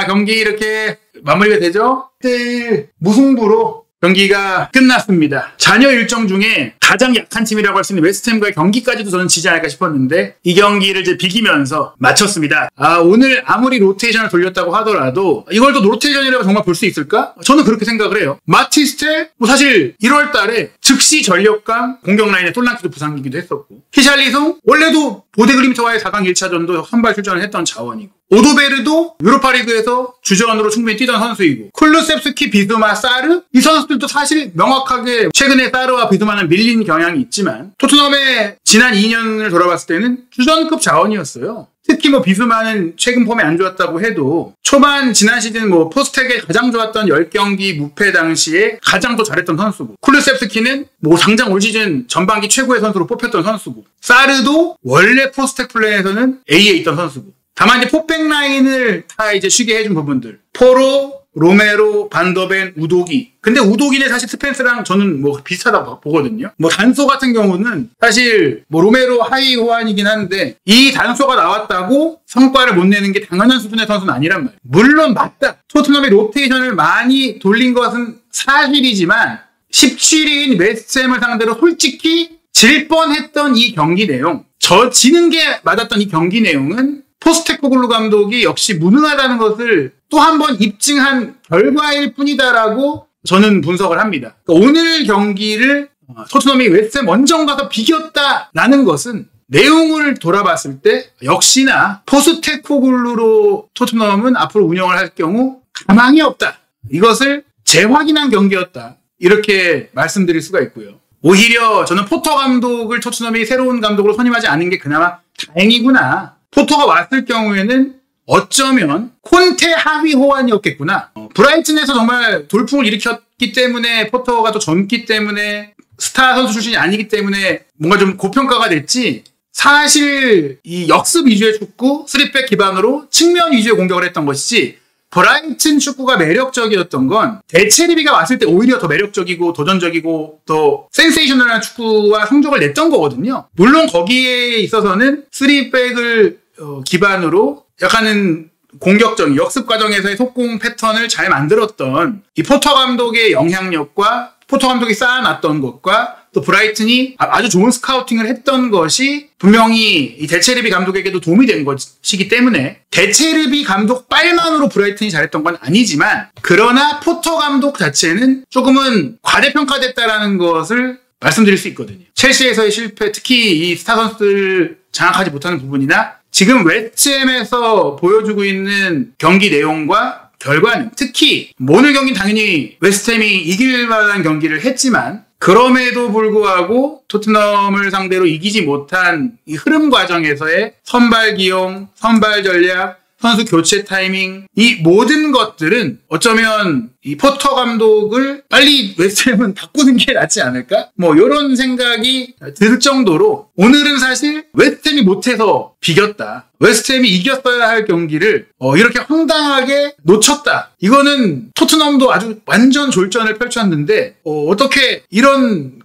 경기 이렇게 마무리가 되죠? 그때 무승부로 경기가 끝났습니다. 잔여 일정 중에 가장 약한 팀이라고 할 수 있는 웨스트햄과의 경기까지도 저는 지지 않을까 싶었는데 이 경기를 이제 비기면서 마쳤습니다. 오늘 아무리 로테이션을 돌렸다고 하더라도 이걸 또 로테이션이라고 정말 볼 수 있을까? 저는 그렇게 생각을 해요. 마티스텔 사실 1월 달에 즉시 전력강 공격 라인에 똘랑키도 부상이기도 했었고 히샬리송 원래도 보데그림트와의 4강 1차전도 선발 출전을 했던 자원이고 오도베르도 유로파리그에서 주전으로 충분히 뛰던 선수이고 쿨루셉스키, 비스마, 사르 이 선수들도 사실 명확하게 최근에 사르와 비스마는 밀린 경향이 있지만 토트넘의 지난 2년을 돌아봤을 때는 주전급 자원이었어요. 특히 비스마는 최근 폼이 안 좋았다고 해도 초반 지난 시즌 포스텍에 가장 좋았던 10경기 무패 당시에 가장 더 잘했던 선수고 쿨루셉스키는 당장 올 시즌 전반기 최고의 선수로 뽑혔던 선수고 사르도 원래 포스텍 플랜에서는 A에 있던 선수고 다만 이제 포백 라인을 다 이제 쉬게 해준 부분들 포로, 로메로, 반더벤, 우도기. 근데 우도기는 사실 스펜스랑 저는 비슷하다고 보거든요. 단소 같은 경우는 사실 로메로 하이 호환이긴 한데 이 단소가 나왔다고 성과를 못 내는 게 당연한 수준의 선수는 아니란 말이에요. 물론 맞다. 토트넘이 로테이션을 많이 돌린 것은 사실이지만 17위인 웨스트햄을 상대로 솔직히 질 뻔했던 이 경기 내용, 지는 게 맞았던 이 경기 내용은 포스테코글루 감독이 역시 무능하다는 것을 또 한 번 입증한 결과일 뿐이다라고 저는 분석을 합니다. 그러니까 오늘 경기를 토트넘이 웨스트햄 원정 가서 비겼다라는 것은 내용을 돌아봤을 때 역시나 포스테코글루로 토트넘은 앞으로 운영을 할 경우 가망이 없다. 이것을 재확인한 경기였다. 이렇게 말씀드릴 수가 있고요. 오히려 저는 포터 감독을 토트넘이 새로운 감독으로 선임하지 않은 게 그나마 다행이구나. 포터가 왔을 경우에는 어쩌면 콘테 하위 호환이었겠구나. 브라이튼에서 정말 돌풍을 일으켰기 때문에 포터가 또 젊기 때문에 스타 선수 출신이 아니기 때문에 뭔가 좀 고평가가 됐지 사실 이 역습 위주의 축구 3백 기반으로 측면 위주의 공격을 했던 것이지 브라이튼 축구가 매력적이었던 건 데체리비가 왔을 때 오히려 더 매력적이고 도전적이고 더 센세이셔널한 축구와 성적을 냈던 거거든요. 물론 거기에 있어서는 3백을 기반으로 약간은 공격적인 역습 과정에서의 속공 패턴을 잘 만들었던 이 포터 감독의 영향력과 포터 감독이 쌓아놨던 것과 또 브라이튼이 아주 좋은 스카우팅을 했던 것이 분명히 이 데체르비 감독에게도 도움이 된 것이기 때문에 데체르비 감독 빨만으로 브라이튼이 잘했던 건 아니지만 그러나 포터 감독 자체는 조금은 과대평가됐다라는 것을 말씀드릴 수 있거든요. 첼시에서의 실패, 특히 이 스타 선수들 장악하지 못하는 부분이나 지금 웨스트햄에서 보여주고 있는 경기 내용과 결과는 특히 오늘 경기는 당연히 웨스트햄이 이길 만한 경기를 했지만 그럼에도 불구하고 토트넘을 상대로 이기지 못한 이 흐름 과정에서의 선발 기용, 선발 전략, 선수 교체 타이밍 이 모든 것들은 어쩌면 이 포터 감독을 빨리 웨스트햄은 바꾸는 게 낫지 않을까? 이런 생각이 들 정도로 오늘은 사실 웨스트햄이 못해서 비겼다. 웨스트햄이 이겼어야 할 경기를 이렇게 황당하게 놓쳤다. 이거는 토트넘도 아주 완전 졸전을 펼쳤는데 어떻게 이런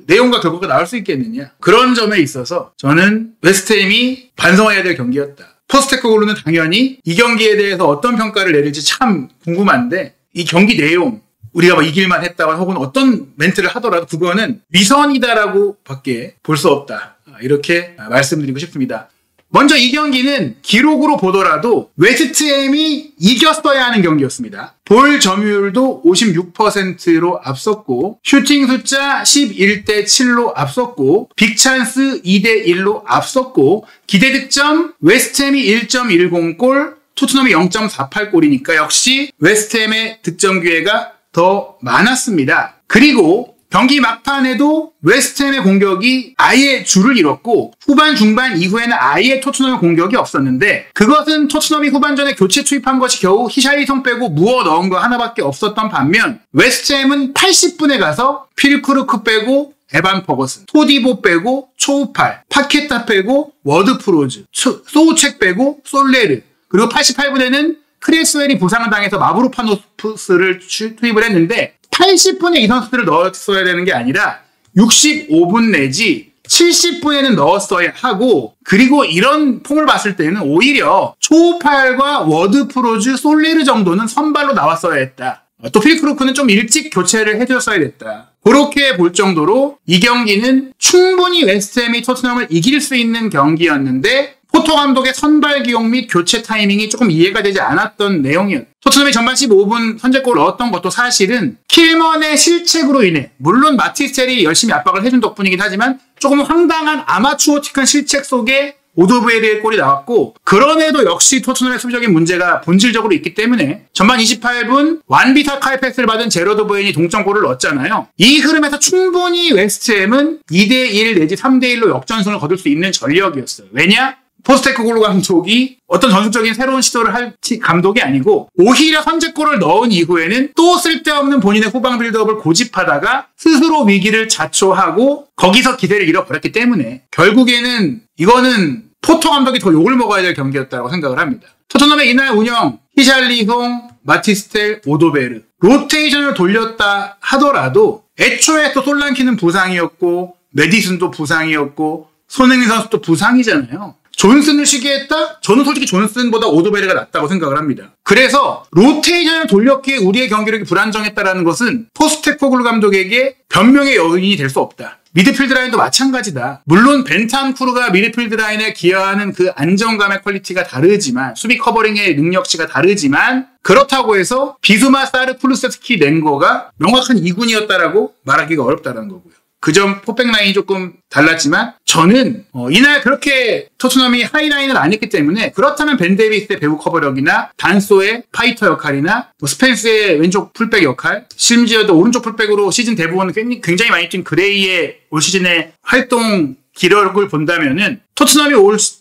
내용과 결과가 나올 수 있겠느냐. 그런 점에 있어서 저는 웨스트햄이 반성해야 될 경기였다. 포스테코글루는 당연히 이 경기에 대해서 어떤 평가를 내릴지 참 궁금한데 이 경기 내용 우리가 이길만 했다거나 혹은 어떤 멘트를 하더라도 그거는 위선이다라고 밖에 볼 수 없다. 이렇게 말씀드리고 싶습니다. 먼저 이 경기는 기록으로 보더라도 웨스트햄이 이겼어야 하는 경기였습니다. 볼 점유율도 56%로 앞섰고 슈팅 숫자 11대 7로 앞섰고 빅찬스 2대 1로 앞섰고 기대 득점 웨스트햄이 1.10골 토트넘이 0.48골이니까 역시 웨스트햄의 득점 기회가 더 많았습니다. 그리고 경기 막판에도 웨스트햄의 공격이 아예 줄을 잃었고 후반 중반 이후에는 아예 토트넘의 공격이 없었는데 그것은 토트넘이 후반전에 교체 투입한 것이 겨우 히샬리송 빼고 무어 넣은 거 하나밖에 없었던 반면 웨스트햄은 80분에 가서 필크루크 빼고 에반 퍼거슨, 토디보 빼고 초우팔, 파케타 빼고 워드 프로즈, 소우책 빼고 솔레르 그리고 88분에는 크레스웰이 부상을 당해서 마브로파노스를 투입을 했는데 80분에 이 선수들을 넣었어야 되는 게 아니라 65분 내지 70분에는 넣었어야 하고, 그리고 이런 폼을 봤을 때는 오히려 초팔과 워드프로즈, 솔레르 정도는 선발로 나왔어야 했다. 또 필크루크는 좀 일찍 교체를 해줬어야 됐다. 그렇게 볼 정도로 이 경기는 충분히 웨스트햄이 토트넘을 이길 수 있는 경기였는데 포터 감독의 선발 기용 및 교체 타이밍이 조금 이해가 되지 않았던 내용이었다. 토트넘이 전반 15분 선제골을 넣었던 것도 사실은 킬먼의 실책으로 인해, 물론 마티스텔이 열심히 압박을 해준 덕분이긴 하지만 조금 황당한 아마추어틱한 실책 속에 오도베르의 골이 나왔고, 그럼에도 역시 토트넘의 수비적인 문제가 본질적으로 있기 때문에 전반 28분 완비사카의 패스를 받은 제로드 보웬이 동점골을 넣었잖아요. 이 흐름에서 충분히 웨스트햄은 2대1 내지 3대1로 역전승을 거둘 수 있는 전력이었어요. 왜냐? 포스테코글루 감독이 어떤 전술적인 새로운 시도를 할 감독이 아니고, 오히려 선제골을 넣은 이후에는 또 쓸데없는 본인의 후방 빌드업을 고집하다가 스스로 위기를 자초하고 거기서 기세를 잃어버렸기 때문에 결국에는 이거는 포터 감독이 더 욕을 먹어야 될 경기였다고 생각을 합니다. 토트넘의 이날 운영, 히샬리송, 마티스텔, 오도베르 로테이션을 돌렸다 하더라도 애초에 또 솔랑키는 부상이었고 메디슨도 부상이었고 손흥민 선수도 부상이잖아요. 존슨을 쉬게 했다? 저는 솔직히 존슨보다 오도베르가 낫다고 생각을 합니다. 그래서 로테이션을 돌렸기에 우리의 경기력이 불안정했다는 것은 포스테코글루 감독에게 변명의 여인이 될 수 없다. 미드필드 라인도 마찬가지다. 물론 벤탄쿠르가 미드필드 라인에 기여하는 그 안정감의 퀄리티가 다르지만, 수비 커버링의 능력치가 다르지만, 그렇다고 해서 비수마, 사르, 쿠루세스키, 랭거가 명확한 2군이었다라고 말하기가 어렵다는 거고요. 그 점 포백 라인이 조금 달랐지만, 저는 이날 그렇게 토트넘이 하이라인을 안 했기 때문에, 그렇다면 벤 데이비스의 배구 커버력이나 단소의 파이터 역할이나 스펜스의 왼쪽 풀백 역할, 심지어 또 오른쪽 풀백으로 시즌 대부분 굉장히 많이 뛴 그레이의 올 시즌의 활동 기록을 본다면은 토트넘이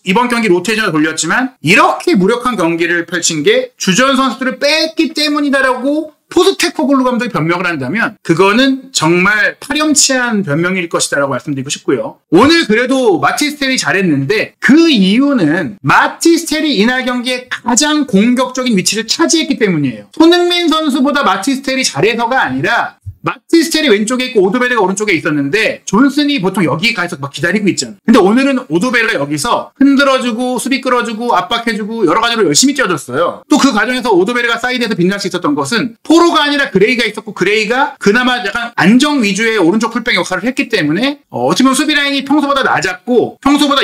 이번 경기 로테이션을 돌렸지만 이렇게 무력한 경기를 펼친 게 주전 선수들을 뺐기 때문이다라고 포스테코글루 감독이 변명을 한다면 그거는 정말 파렴치한 변명일 것이다라고 말씀드리고 싶고요. 오늘 그래도 마티스텔이 잘했는데 그 이유는 마티스텔이 이날 경기에 가장 공격적인 위치를 차지했기 때문이에요. 손흥민 선수보다 마티스텔이 잘해서가 아니라 마티스텔이 왼쪽에 있고 오도베르가 오른쪽에 있었는데 존슨이 보통 여기 가서 막 기다리고 있잖아. 근데 오늘은 오도베르가 여기서 흔들어주고 수비 끌어주고 압박해주고 여러 가지로 열심히 뛰어줬어요. 또 그 과정에서 오도베르가 사이드에서 빛날 수 있었던 것은 포로가 아니라 그레이가 있었고, 그레이가 그나마 약간 안정 위주의 오른쪽 풀백 역할을 했기 때문에 어찌 보면 수비 라인이 평소보다 낮았고, 평소보다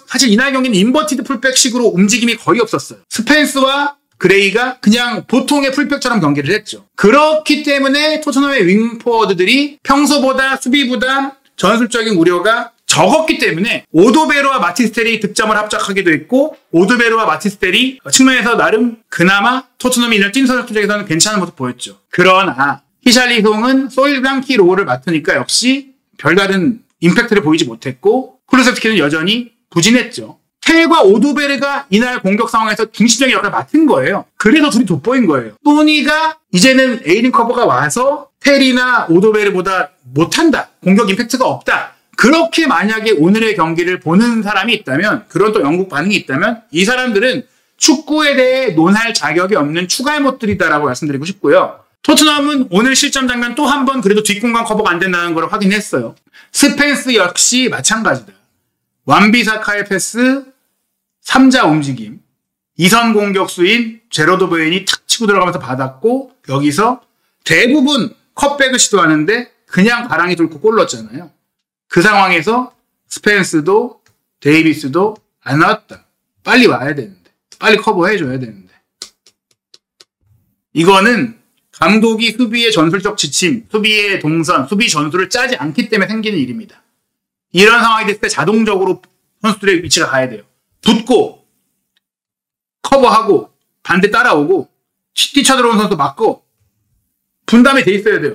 사실 이날 경기는 인버티드 풀백식으로 움직임이 거의 없었어요. 스펜스와 그레이가 그냥 보통의 풀백처럼 경기를 했죠. 그렇기 때문에 토트넘의 윙포워드들이 평소보다 수비 부담, 전술적인 우려가 적었기 때문에 오도베르와 마티스텔이 득점을 합작하기도 했고, 오도베르와 마티스텔이 측면에서 나름 그나마 토트넘이 이날 찐 선수 쪽에서는 괜찮은 모습 보였죠. 그러나 히샬리송은 솔랑키 롤을 맡으니까 역시 별다른 임팩트를 보이지 못했고, 쿠루세스키는 여전히 부진했죠. 텔과 오도베르가 이날 공격 상황에서 중심적인 역할을 맡은 거예요. 그래서 둘이 돋보인 거예요. 토니가 이제는 에이린 커버가 와서 텔이나 오도베르보다 못한다. 공격 임팩트가 없다. 그렇게 만약에 오늘의 경기를 보는 사람이 있다면, 그런 또 영국 반응이 있다면, 이 사람들은 축구에 대해 논할 자격이 없는 추가해못들이다라고 말씀드리고 싶고요. 토트넘은 오늘 실점 장면 또 한 번 그래도 뒷공간 커버가 안 된다는 걸 확인했어요. 스펜스 역시 마찬가지다. 완비사카의 패스, 3자 움직임, 2선 공격수인 제로드 보웬이 탁 치고 들어가면서 받았고, 여기서 대부분 컷백을 시도하는데 그냥 가랑이 뚫고 골 넣었잖아요. 그 상황에서 스펜스도 데이비스도 안 나왔다. 빨리 와야 되는데, 빨리 커버해줘야 되는데. 이거는 감독이 수비의 전술적 지침, 수비의 동선, 수비 전술을 짜지 않기 때문에 생기는 일입니다. 이런 상황이 됐을 때 자동적으로 선수들의 위치가 가야 돼요. 붙고 커버하고 반대 따라오고 뛰쳐들어온 선수 맞고 분담이 돼 있어야 돼요.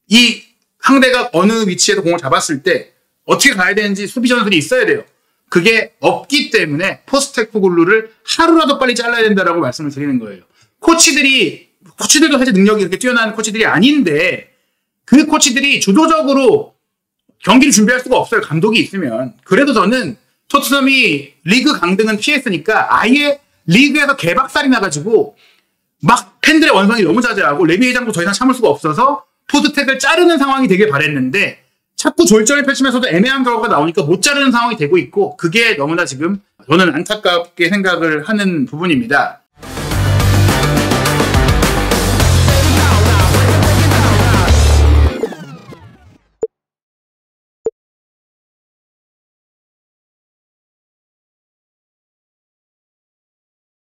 이 상대가 어느 위치에서 공을 잡았을 때 어떻게 가야 되는지 수비 전술이 있어야 돼요. 그게 없기 때문에 포스테코글루를 하루라도 빨리 잘라야 된다라고 말씀을 드리는 거예요. 코치들도 사실 능력이 이렇게 뛰어난 코치들이 아닌데, 그 코치들이 주도적으로 경기를 준비할 수가 없어요. 감독이 있으면. 그래도 저는 토트넘이 리그 강등은 피했으니까 아예 리그에서 개박살이 나가지고 막 팬들의 원성이 너무 자제하고 레비 회장도 더 이상 참을 수가 없어서 포스텍을 자르는 상황이 되길 바랬는데, 자꾸 졸전을 펼치면서도 애매한 결과가 나오니까 못 자르는 상황이 되고 있고 그게 너무나 지금 저는 안타깝게 생각을 하는 부분입니다.